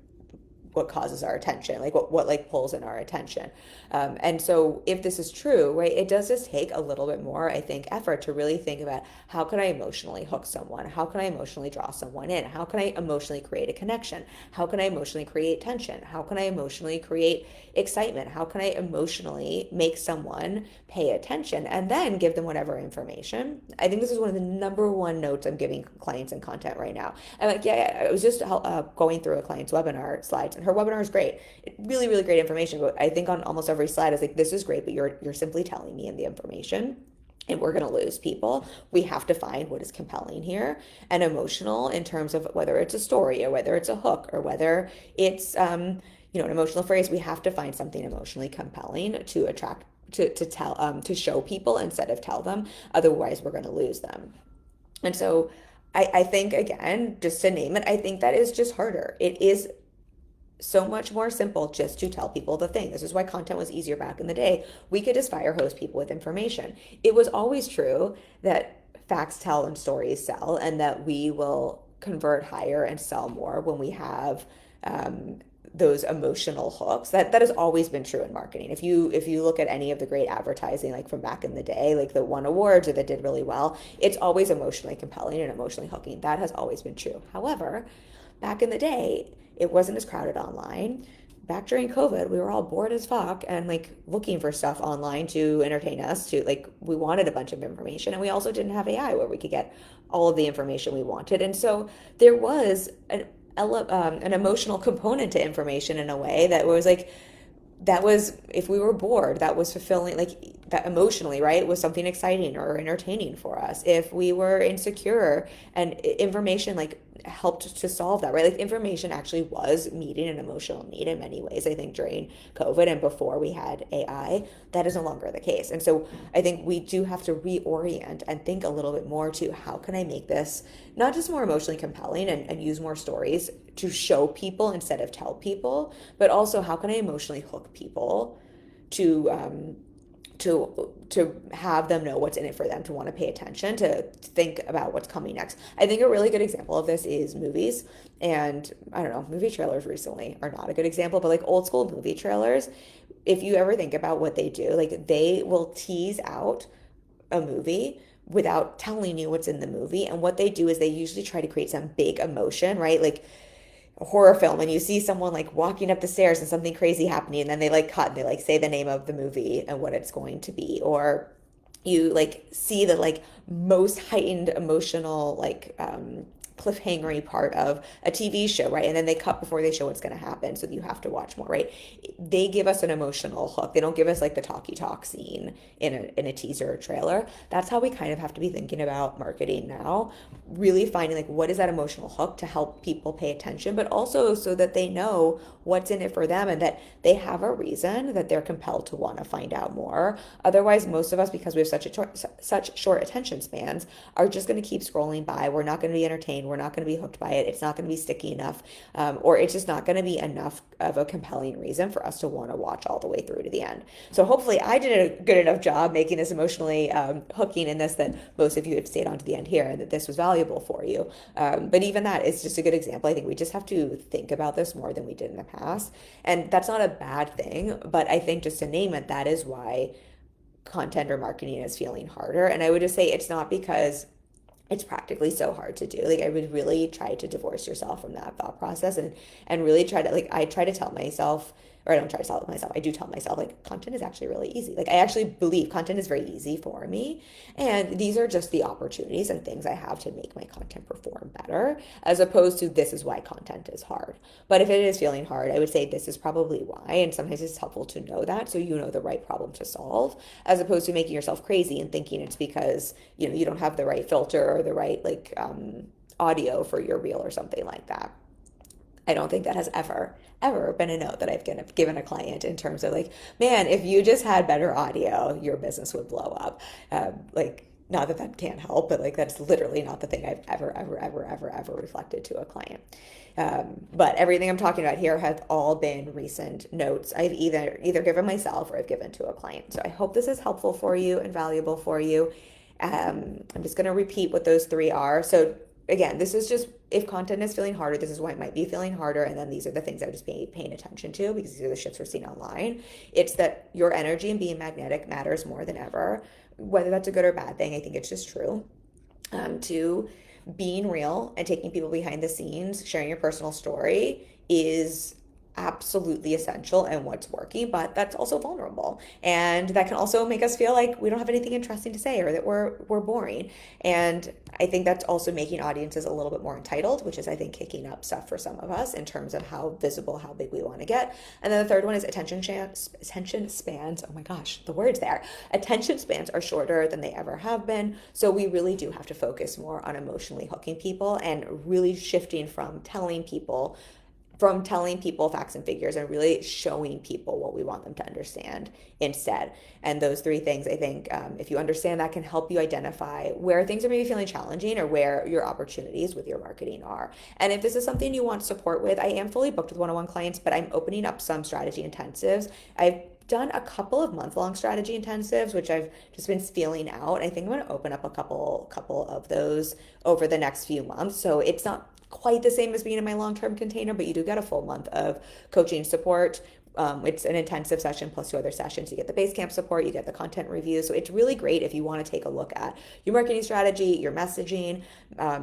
causes our attention, like what like pulls in our attention. And so if this is true, right, it does just take a little bit more, I think, effort to really think about how can I emotionally hook someone? How can I emotionally draw someone in? How can I emotionally create a connection? How can I emotionally create tension? How can I emotionally create excitement? How can I emotionally make someone pay attention and then give them whatever information? I think this is one of the number one notes I'm giving clients in content right now. I'm like, yeah, I was just going through a client's webinar slides, and her webinar is great. Really, really great information. But I think on almost every slide, I was like, this is great, but you're simply telling me in the information, and we're going to lose people. We have to find what is compelling here and emotional in terms of whether it's a story or whether it's a hook or whether it's an emotional phrase. We have to find something emotionally compelling to attract, to tell, to show people instead of tell them. Otherwise, we're going to lose them. And so I think, again, just to name it, I think that is just harder. It is so much more simple just to tell people the thing. This is why content was easier back in the day. We could just fire hose people with information. It was always true that facts tell and stories sell, and that we will convert higher and sell more when we have those emotional hooks. That has always been true in marketing. If you look at any of the great advertising, like from back in the day, like that won awards or that did really well, it's always emotionally compelling and emotionally hooking. That has always been true. However, back in the day, it wasn't as crowded online. Back during COVID, we were all bored as fuck and like looking for stuff online to entertain us, to like, we wanted a bunch of information, and we also didn't have AI where we could get all of the information we wanted. And so there was an emotional component to information in a way that was like, that was, if we were bored, that was fulfilling, like that emotionally, right, was something exciting or entertaining for us. If we were insecure, and information like helped to solve that, right? Like information actually was meeting an emotional need in many ways. I think during COVID and before we had AI, that is no longer the case. And so I think we do have to reorient and think a little bit more to, how can I make this not just more emotionally compelling and use more stories to show people instead of tell people, but also how can I emotionally hook people to to have them know what's in it for them, to want to pay attention, to think about what's coming next. I think a really good example of this is movies. And I don't know, movie trailers recently are not a good example, but like old school movie trailers, if you ever think about what they do, like they will tease out a movie without telling you what's in the movie. And what they do is they usually try to create some big emotion, right? Like a horror film, and you see someone like walking up the stairs and something crazy happening, and then they like cut and they like say the name of the movie and what it's going to be. Or you like see the like most heightened emotional like cliffhangery part of a TV show, right? And then they cut before they show what's going to happen, so you have to watch more, right? They give us an emotional hook. They don't give us like the talky talk scene in a teaser or trailer. That's how we kind of have to be thinking about marketing now, really finding like what is that emotional hook to help people pay attention, but also so that they know what's in it for them and that they have a reason that they're compelled to want to find out more. Otherwise, most of us, because we have such short attention spans, are just going to keep scrolling by. We're not going to be entertained. We're not going to be hooked by it. It's not going to be sticky enough, or it's just not going to be enough of a compelling reason for us to want to watch all the way through to the end. So hopefully I did a good enough job making this emotionally hooking in this, that most of you have stayed on to the end here and that this was valuable for you. But even that is just a good example. I think we just have to think about this more than we did in the past. And that's not a bad thing, but I think, just to name it, that is why content or marketing is feeling harder. And I would just say it's not because it's practically so hard to do. Like, I would really try to divorce yourself from that thought process, and really try to, like, I try to tell myself, or I don't try to tell it myself, I do tell myself, like, content is actually really easy. Like, I actually believe content is very easy for me, and these are just the opportunities and things I have to make my content perform better, as opposed to this is why content is hard. But if it is feeling hard, I would say this is probably why, and sometimes it's helpful to know that, so you know the right problem to solve, as opposed to making yourself crazy and thinking it's because you don't have the right filter or the right like audio for your reel or something like that. I don't think that has ever been a note that I've given a client in terms of like, man, if you just had better audio, your business would blow up. Like, not that that can't help, but like that's literally not the thing I've ever reflected to a client. But everything I'm talking about here has all been recent notes I've either given myself or I've given to a client. So I hope this is helpful for you and valuable for you. I'm just going to repeat what those three are. So again, this is just, if content is feeling harder, this is why it might be feeling harder. And then these are the things I would just be paying attention to, because these are the shifts we're seeing online. It's that your energy and being magnetic matters more than ever. Whether that's a good or bad thing, I think it's just true. Two, being real and taking people behind the scenes, sharing your personal story is absolutely essential and what's working, but that's also vulnerable, and that can also make us feel like we don't have anything interesting to say, or that we're boring. And I think that's also making audiences a little bit more entitled, which is, I think, kicking up stuff for some of us in terms of how visible, how big we want to get. And then the third one is attention spans. Oh my gosh, the words there. Attention spans are shorter than they ever have been, so we really do have to focus more on emotionally hooking people and really shifting from telling people from telling people facts and figures and really showing people what we want them to understand instead. And those three things, I think, if you understand that, can help you identify where things are maybe feeling challenging or where your opportunities with your marketing are. And if this is something you want support with, I am fully booked with one-on-one clients, but I'm opening up some strategy intensives. I've done a couple of month-long strategy intensives, which I've just been feeling out. I think I'm going to open up a couple of those over the next few months. So it's not quite the same as being in my long-term container, but you do get a full month of coaching support. It's an intensive session plus 2 other sessions. You get the Basecamp support, you get the content review. So it's really great if you want to take a look at your marketing strategy, your messaging,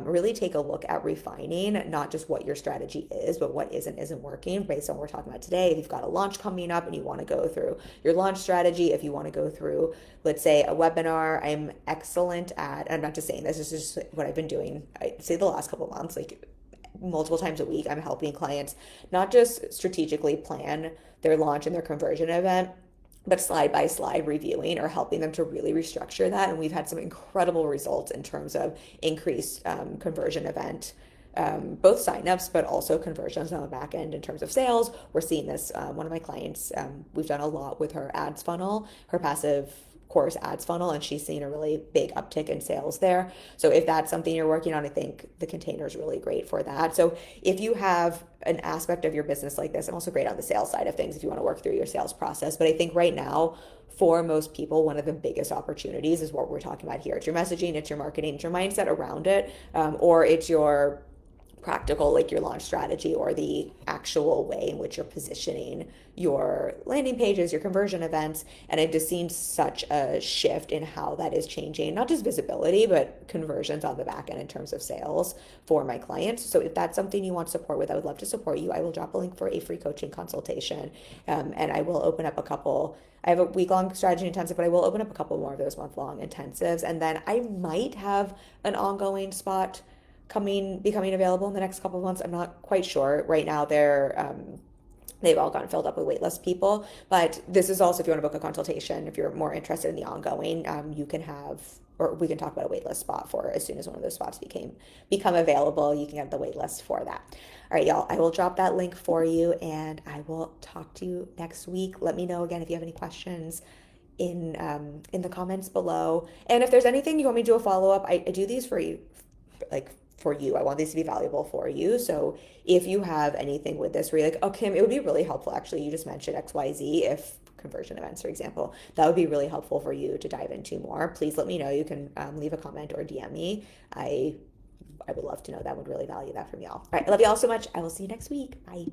really take a look at refining not just what your strategy is, but what isn't working based on what we're talking about today. If you've got a launch coming up and you want to go through your launch strategy, if you want to go through, let's say, a webinar, I'm excellent at, I'm not just saying this is just what I've been doing, I'd say the last couple of months, like multiple times a week, I'm helping clients not just strategically plan their launch and their conversion event, but slide by slide reviewing or helping them to really restructure that. And we've had some incredible results in terms of increased conversion event, both signups, but also conversions on the back end in terms of sales. We're seeing this. One of my clients, we've done a lot with her ads funnel, her passive course ads funnel, and she's seen a really big uptick in sales there. So if that's something you're working on, I think the container is really great for that. So if you have an aspect of your business like this, I'm also great on the sales side of things if you want to work through your sales process. But I think right now, for most people, one of the biggest opportunities is what we're talking about here. It's your messaging, it's your marketing, it's your mindset around it, or it's your practical, like your launch strategy or the actual way in which you're positioning your landing pages, your conversion events. And I've just seen such a shift in how that is changing, not just visibility, but conversions on the back end in terms of sales for my clients. So if that's something you want support with, I would love to support you. I will drop a link for a free coaching consultation, and I will open up a couple. I have a week-long strategy intensive, but I will open up a couple more of those month-long intensives. And then I might have an ongoing spot becoming available in the next couple of months. I'm not quite sure. Right now they've all gotten filled up with waitlist people. But this is also, if you want to book a consultation, if you're more interested in the ongoing, you can have, or we can talk about a waitlist spot for as soon as one of those spots become available. You can get the waitlist for that. All right, y'all, I will drop that link for you, and I will talk to you next week. Let me know again if you have any questions in the comments below. And if there's anything you want me to do a follow-up, I do these for you, like for you. I want these to be valuable for you. So if you have anything with this where you're like, oh, Kim, it would be really helpful. Actually, you just mentioned XYZ, if conversion events, for example, that would be really helpful for you to dive into more. Please let me know. You can leave a comment or DM me. I would love to know that. Would really value that from y'all. All right. I love you all so much. I will see you next week. Bye.